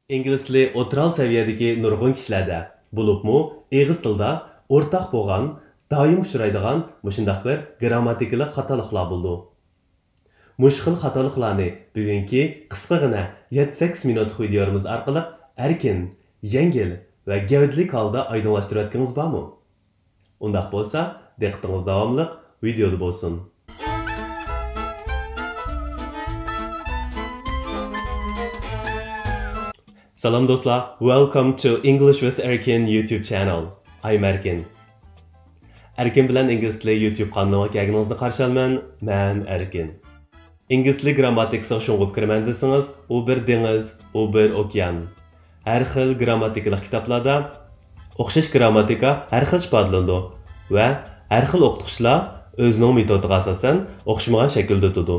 İngliz tili o'tiral saviyadagi nurg'un kishilarda, bo'libmi eg'iz tilda o'rtaq bo'lgan, doim uchraydigan mushundaq bir grammatikalik xatoliklar bo'ldi. Mush xil xatoliklarni bugungi qisqagina 7-8 minutlik videomiz orqali erkin, yengil va gavdali holda oydinlashtirayotganingiz bormi? Undaq bo'lsa, diqqatingiz davomli videoda bo'lsin. Salam dostlar, welcome to English with Erkin YouTube channel. I'm Erkin. Erkin bilan ingliz tili YouTube kanalına kelganingizni qarshi olman, men Erkin. İngliz tili grammatikasiga sho'ng'ib kiraman desangiz, u bir dengiz, u bir okean. Har xil grammatikalik kitoblarda o'xshash grammatika har xil ifodalanadi va har xil o'qituvchilar o'zining metodiga asosan o'xshamagan shaklda o'tadi.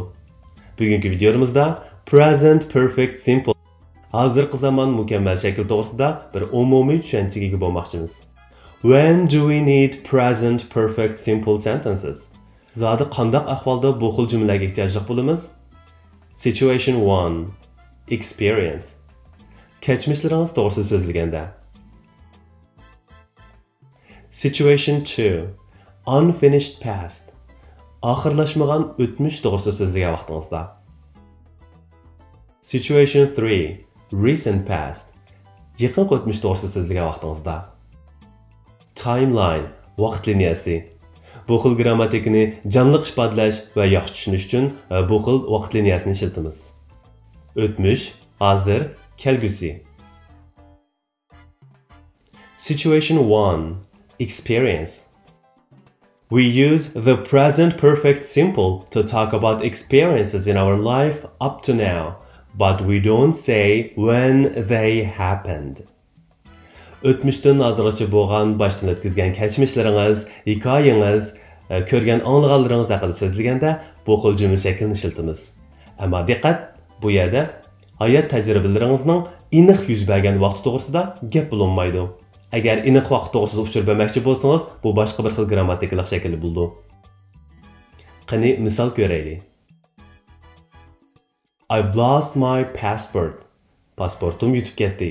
Bugungi videomizda present perfect simple hozirgi zamon mukammal shakl to'g'risida bir umumiy tushunchaga ega bo'lmoqchimiz. When do we need present perfect simple sentences? Zodi qanday ahvolda bu xil jumlalarga ehtiyojli bo'lamiz? Situation 1. Experience. Kechmishlaringiz to'g'risida so'zlaganda. Situation 2. Unfinished past. Oxirlashmagan o'tmish to'g'risida so'zlagan vaqtingizda. Situation 3. Recent past. Yaqin o'tmish to'g'risida so'zlagan vaqtingizda. Timeline. Vaqt liniyasi. Bu xil grammatikani jonliq ifodalash va yaxshi tushunish uchun bu xil vaqt liniyasini ishlatamiz. O'tmish, hozir, kelgusi. Situation 1. Experience. We use the present perfect simple to talk about experiences in our life up to now, but we don't say when they happened. O'tmishdan hozirgacha bo'lgan, boshdan o'tkazgan kechmishlaringiz, hikoyangiz, ko'rgan anglag'anlaringiz haqida so'zlaganda bu xil jumla shaklini ishlatamiz. Ammo diqqat, bu yerda hayot tajribalaringizning aniq yuz bergan vaqti to'g'risida gap bo'linmaydi. Agar aniq vaqt to'g'risida uchur bermoqchi bo'lsangiz, bu boshqa bir xil grammatikalik shakli bo'ldi. Qani misol ko'raylik. I've lost my passport. Pasportim yutib ketdi.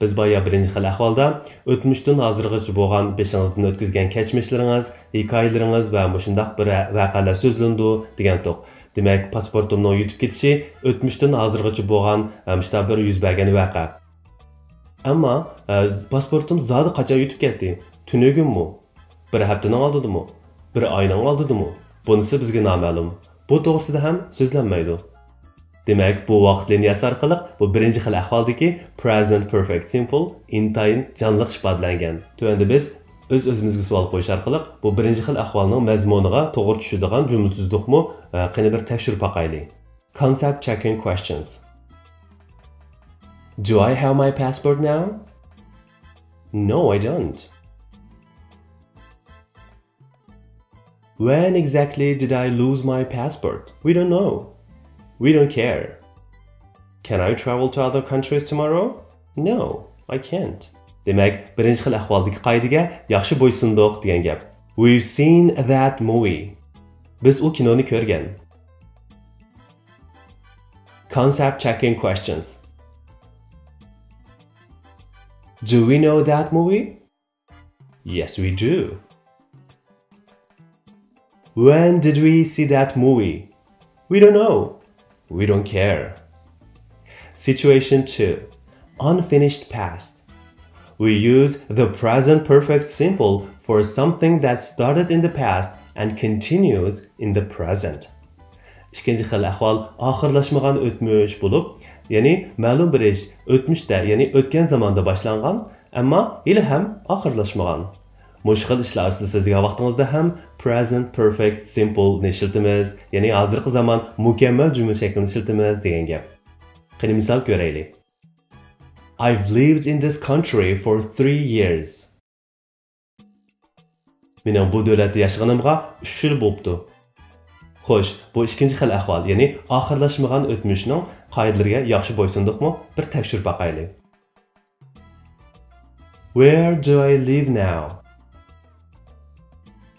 Biz boya birinchi xil ahvolda o'tmishdan hozirgacha bo'lgan beshingizdan o'tkazgan kechmishlaringiz, hikoyalaringiz va shundaq bir voqealar so'zlandi degan to'q. Demak, pasportimning yutib ketishi o'tmishdan hozirgacha bo'lgan shunday bir yuz bergan voqea. Ammo pasportim zodi qachon yutib ketdi? Tunugunmi? Bir haftaning oldidimi? Bir oyning oldidimi? Bunisi bizga noma'lum. Bu to'g'risida ham so'zlanmaydi. Demak, bu vaqt liniyasi orqali bu birinchi xil ahvoldagi present perfect simple intayin jonliq ifodalangan. Tuanda biz o'z-o'zimizga savol qo'yish orqali bu birinchi xil ahvolning mazmuniga to'g'ri tushadigan jumla tuzdikmi? Qani bir tekshirib boqaylik. Concept checking questions. Do I have my passport now? No, I don't. When exactly did I lose my passport? We don't know. We don't care. Can I travel to other countries tomorrow? No, I can't. Demak, birinchi xil ahvoldagi qoidaga yaxshi bo'ysundiq degan gap. We've seen that movie. Biz u kinoni ko'rgan. Concept checking questions. Do we know that movie? Yes, we do. When did we see that movie? We don't know. We don't care. Situation 2. Unfinished past. We use the present perfect simple for something that started in the past and continues in the present. İkinci xil ahvol oxirlashmagan o'tmish bo'lib, ya'ni ma'lum bir ish o'tmishda, ya'ni o'tgan zamonda boshlangan, ammo hali ham oxirlashmagan. Mush xil ishlar ustida so'zlagan vaqtingizda ham present perfect simple ni ishlatamiz, ya'ni hozirgi zamon mukammal jumla shaklini ishlatamiz degan gap. Qani misol ko'raylik. I've lived in this country for 3 years. Mening bu davlatda yashaganimga 3 yil bo'libdi. Xo'sh, bu ikkinchi xil ahvol, ya'ni oxirlashmagan o'tmishning qoidalariga yaxshi bo'ysundiqmi? Bir tekshirib boqaylik. Where do I live now?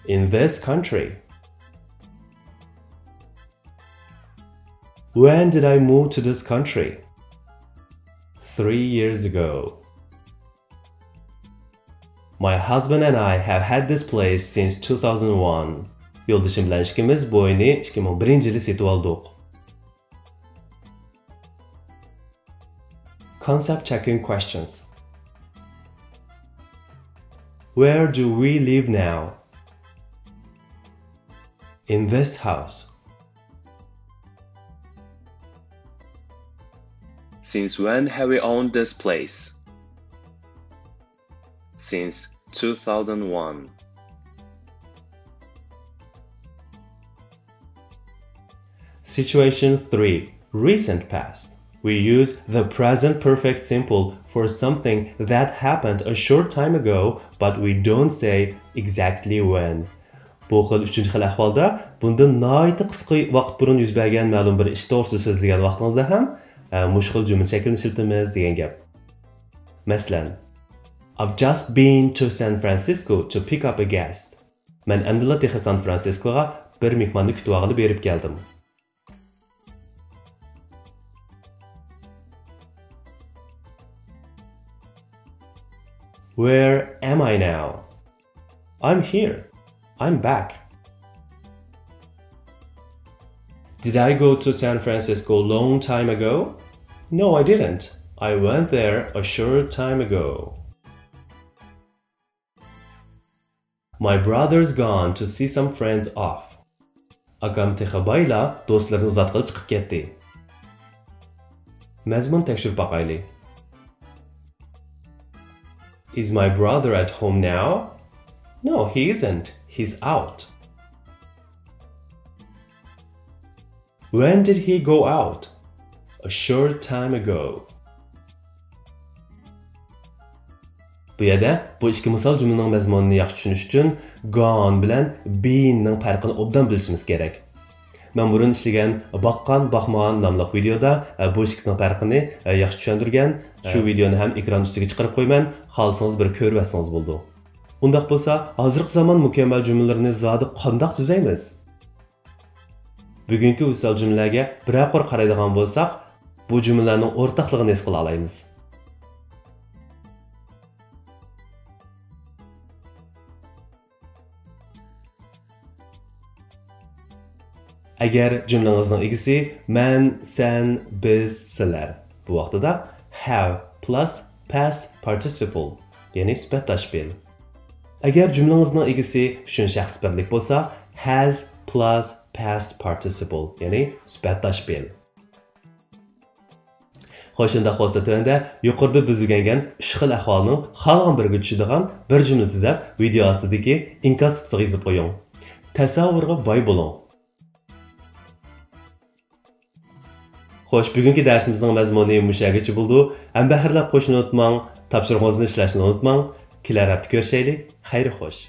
In this country. When did I move to this country? 3 years ago. My husband and I have had this place since 2001. Yo'ldoshim bilan ishimiz bu oyni 2001-yili setib oldik. Concept checking questions. Where do we live now? In this house. Since when have we owned this place? Since 2001. Situation 3. Recent past. We use the present perfect simple for something that happened a short time ago, but we don't say exactly when. Bu xil 3-xil ahvolda bunda nihoyatda qisqa vaqt burun yuz bergan ma'lum bir ish to'g'risida so'zlagan vaqtingizda ham mushkil jumla shaklini ishlatamiz degan gap. Masalan, I've just been to San Francisco to pick up a guest. Men amdilla texas San Franciscoga bir mehmonni kutib olib berib keldim. Where am I now? I'm here. I'm back. Did I go to San Francisco a long time ago? No, I didn't. I went there a short time ago. My brother's gone to see some friends off. Akam texabayla do'stlarini uzatqili chiqib ketdi. Mazmun tekshirib boqaylik. Is my brother at home now? No, he isn't. He's out. When did he go out? A short time ago. Bu yerda bu ikki misol jumlaning mazmunini yaxshi tushunish uchun gone bilan been ning farqini obdan bilishimiz kerak. Men burun ishlagan Baqqan Baxmagan nomli videoda bu ikkisining farqini yaxshi tushuntirgan. Shu videoni ham ekran ustiga chiqarib qo'yman. Xalsangiz bir ko'rib olsangiz bo'ldi. Undaq bo'lsa, hozirgi zamon mukammal jumlalarni zodi qandoq tuzaymiz? Bugungi misol jumlalarga bir qaraydigan bo'lsak, bu jumlalarning o'rtaqligini his qila olamiz. Agar jumlangizning egasi men, sen, biz, sizlar. Bu vaqtida have plus past participle, ya'ni sifat tashbih. Agar jumlangizning egasi shun shaxs birlik bo'lsa, has plus past participle, ya'ni sifat tashbih. Xo'shanda bo'lsa tunda yuqorida biz o'rgangan 3 xil ahvolning xalqon birga tushadigan bir jumla tuzab, video ostidagi inkas qisqa yozib qo'ying. Tasavvurga boy bo'ling. Xo'sh, bugungi darsimizning mazmuni mushagacha bo'ldi. Ham bahrlab qo'shni unutmang, topshiriqlarni ishlashni unutmang. Kelar hafta ko'rishaylik. Xayr xo'sh.